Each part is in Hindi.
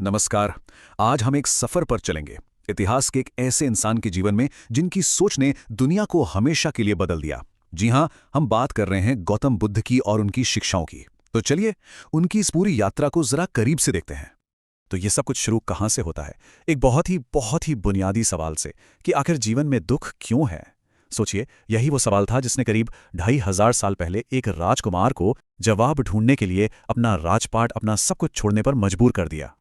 नमस्कार। आज हम एक सफर पर चलेंगे, इतिहास के एक ऐसे इंसान के जीवन में जिनकी सोच ने दुनिया को हमेशा के लिए बदल दिया। जी हां, हम बात कर रहे हैं गौतम बुद्ध की और उनकी शिक्षाओं की। तो चलिए उनकी इस पूरी यात्रा को जरा करीब से देखते हैं। तो ये सब कुछ शुरू कहां से होता है? एक बहुत ही बुनियादी सवाल से कि आखिर जीवन में दुख क्यों है। सोचिए, यही वो सवाल था जिसने करीब 2500 साल पहले एक राजकुमार को जवाब ढूंढने के लिए अपना राजपाट, अपना सब कुछ छोड़ने पर मजबूर कर दिया।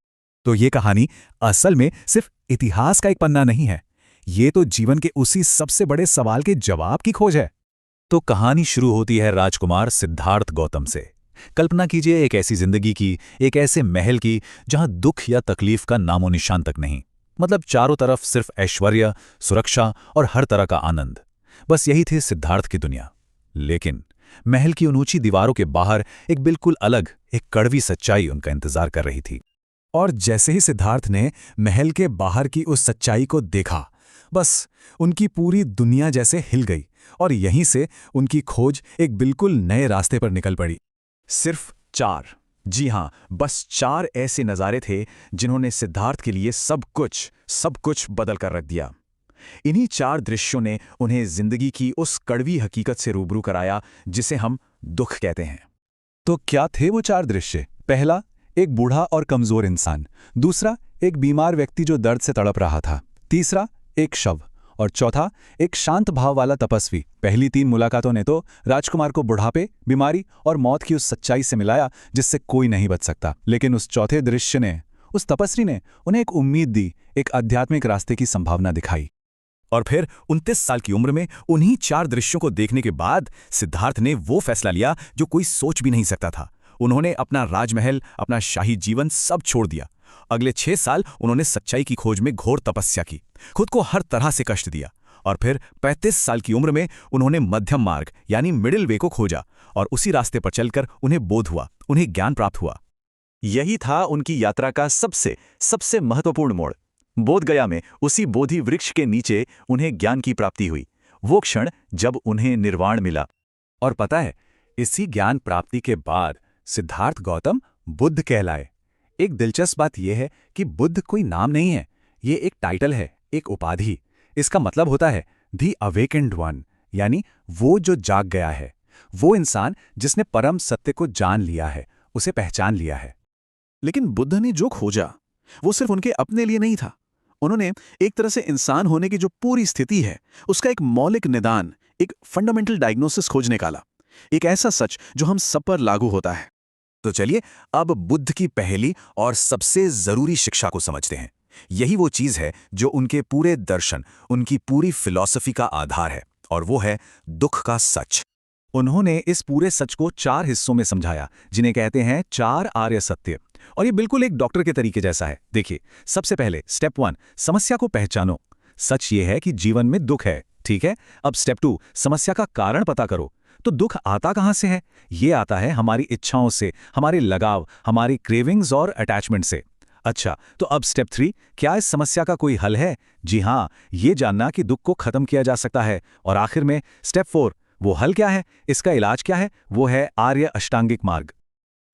तो ये कहानी असल में सिर्फ इतिहास का एक पन्ना नहीं है, ये तो जीवन के उसी सबसे बड़े सवाल के जवाब की खोज है। तो कहानी शुरू होती है राजकुमार सिद्धार्थ गौतम से। कल्पना कीजिए एक ऐसी जिंदगी की, एक ऐसे महल की जहां दुख या तकलीफ का नामो निशान तक नहीं। मतलब चारों तरफ सिर्फ ऐश्वर्य, सुरक्षा और हर तरह का आनंद। बस यही थी सिद्धार्थ की दुनिया। लेकिन महल की उन ऊंची दीवारों के बाहर एक बिल्कुल अलग, एक कड़वी सच्चाई उनका इंतजार कर रही थी। और जैसे ही सिद्धार्थ ने महल के बाहर की उस सच्चाई को देखा, बस उनकी पूरी दुनिया जैसे हिल गई और यहीं से उनकी खोज एक बिल्कुल नए रास्ते पर निकल पड़ी। सिर्फ 4, जी हां, बस 4 ऐसे नज़ारे थे जिन्होंने सिद्धार्थ के लिए सब कुछ बदल कर रख दिया। इन्हीं 4 दृश्यों ने उन्हें जिंदगी की उस कड़वी हकीकत से रूबरू कराया जिसे हम दुख कहते हैं। तो क्या थे वो 4 दृश्य? पहला, एक बूढ़ा और कमजोर इंसान। दूसरा, एक बीमार व्यक्ति जो दर्द से तड़प रहा था। तीसरा, एक शव। और चौथा, एक शांत भाव वाला तपस्वी। पहली 3 मुलाकातों ने तो राजकुमार को बुढ़ापे, बीमारी और मौत की उस सच्चाई से मिलाया जिससे कोई नहीं बच सकता। लेकिन उस चौथे दृश्य ने, उस तपस्वी ने उन्हें एक उम्मीद दी, एक आध्यात्मिक रास्ते की संभावना दिखाई। और फिर 29 साल की उम्र में उन्हीं 4 दृश्यों को देखने के बाद सिद्धार्थ ने वो फैसला लिया जो कोई सोच भी नहीं सकता था। उन्होंने अपना राजमहल, अपना शाही जीवन सब छोड़ दिया। अगले 6 साल उन्होंने सच्चाई की खोज में घोर तपस्या की, खुद को हर तरह से कष्ट दिया। और फिर 35 साल की उम्र में उन्होंने मध्यम मार्ग यानी मिडिल वे को खोजा और उसी रास्ते पर चलकर उन्हें बोध हुआ, उन्हें ज्ञान प्राप्त हुआ। यही था उनकी यात्रा का सबसे महत्वपूर्ण मोड़। बोध गया में उसी बोधि वृक्ष के नीचे उन्हें ज्ञान की प्राप्ति हुई, वो क्षण जब उन्हें निर्वाण मिला। और पता है, इसी ज्ञान प्राप्ति के बाद सिद्धार्थ गौतम बुद्ध कहलाए। एक दिलचस्प बात यह है कि बुद्ध कोई नाम नहीं है, ये एक टाइटल है, एक उपाधि। इसका मतलब होता है दी अवेकेंड वन, यानी वो जो जाग गया है, वो इंसान जिसने परम सत्य को जान लिया है, उसे पहचान लिया है। लेकिन बुद्ध ने जो खोजा वो सिर्फ उनके अपने लिए नहीं था। उन्होंने एक तरह से इंसान होने की जो पूरी स्थिति है उसका एक मौलिक निदान, एक फंडामेंटल डायग्नोसिस खोज निकाला, एक ऐसा सच जो हम सब पर लागू होता है। तो चलिए अब बुद्ध की पहली और सबसे जरूरी शिक्षा को समझते हैं। यही वो चीज है जो उनके पूरे दर्शन, उनकी पूरी फिलॉसफी का आधार है, और वो है दुख का सच। उन्होंने इस पूरे सच को 4 हिस्सों में समझाया जिन्हें कहते हैं 4 आर्य सत्य। और ये बिल्कुल एक डॉक्टर के तरीके जैसा है। देखिए, सबसे पहले स्टेप 1, समस्या को पहचानो। सच ये है कि जीवन में दुख है, ठीक है। अब स्टेप 2, समस्या का कारण पता करो। तो दुख आता कहां से है? ये आता है हमारी इच्छाओं से, हमारे लगाव, हमारी क्रेविंग्स और अटैचमेंट से। अच्छा, तो अब स्टेप 3, क्या इस समस्या का कोई हल है? जी हां, ये जानना कि दुख को खत्म किया जा सकता है। और आखिर में स्टेप 4, वो हल क्या है, इसका इलाज क्या है? वो है आर्य अष्टांगिक मार्ग।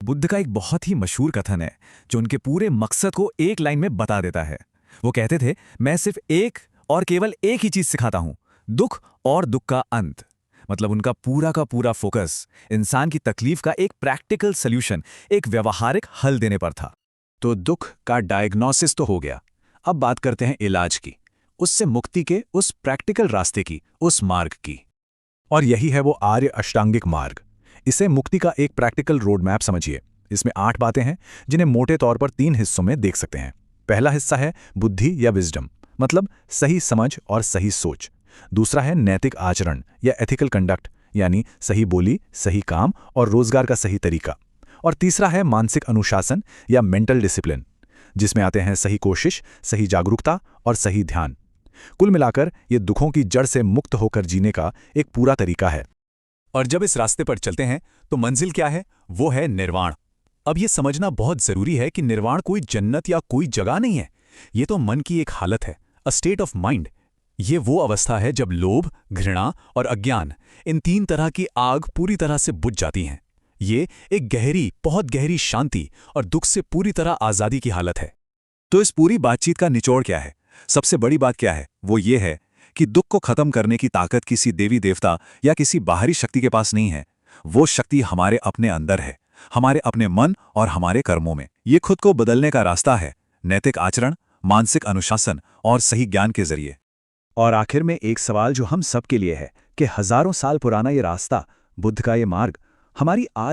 बुद्ध का एक बहुत ही मशहूर कथन है जो उनके पूरे मकसद को एक लाइन में बता देता है। वो कहते थे, मैं सिर्फ एक और केवल एक ही चीज सिखाता हूं, दुख और दुख का अंत। मतलब उनका पूरा का पूरा फोकस इंसान की तकलीफ का एक प्रैक्टिकल सॉल्यूशन, एक व्यवहारिक हल देने पर था। तो दुख का डायग्नोसिस तो हो गया, अब बात करते हैं इलाज की, उससे मुक्ति के उस प्रैक्टिकल रास्ते की, उस मार्ग की। और यही है वो आर्य अष्टांगिक मार्ग। इसे मुक्ति का एक प्रैक्टिकल रोड मैप समझिए। इसमें 8 बातें हैं जिन्हें मोटे तौर पर 3 हिस्सों में देख सकते हैं। पहला हिस्सा है बुद्धि या विजडम, मतलब सही समझ और सही सोच। दूसरा है नैतिक आचरण या एथिकल कंडक्ट, यानी सही बोली, सही काम और रोजगार का सही तरीका। और तीसरा है मानसिक अनुशासन या मेंटल डिसिप्लिन, जिसमें आते हैं सही कोशिश, सही जागरूकता और सही ध्यान। कुल मिलाकर ये दुखों की जड़ से मुक्त होकर जीने का एक पूरा तरीका है। और जब इस रास्ते पर चलते हैं तो मंजिल क्या है? वो है निर्वाण। अब ये समझना बहुत जरूरी है कि निर्वाण कोई जन्नत या कोई जगह नहीं है, ये तो मन की एक हालत है, अ स्टेट ऑफ माइंड। ये वो अवस्था है जब लोभ, घृणा और अज्ञान, इन 3 तरह की आग पूरी तरह से बुझ जाती हैं। ये एक गहरी, बहुत गहरी शांति और दुख से पूरी तरह आजादी की हालत है। तो इस पूरी बातचीत का निचोड़ क्या है? सबसे बड़ी बात क्या है? वो ये है कि दुख को खत्म करने की ताकत किसी देवी देवता या किसी बाहरी शक्ति के पास नहीं है। वो शक्ति हमारे अपने अंदर है, हमारे अपने मन और हमारे कर्मों में। ये खुद को बदलने का रास्ता है, नैतिक आचरण, मानसिक अनुशासन और सही ज्ञान के जरिए। और आखिर में एक सवाल जो हम सब के लिए है कि हजारों साल पुराना ये रास्ता, बुद्ध का ये मार्ग, हमारी आज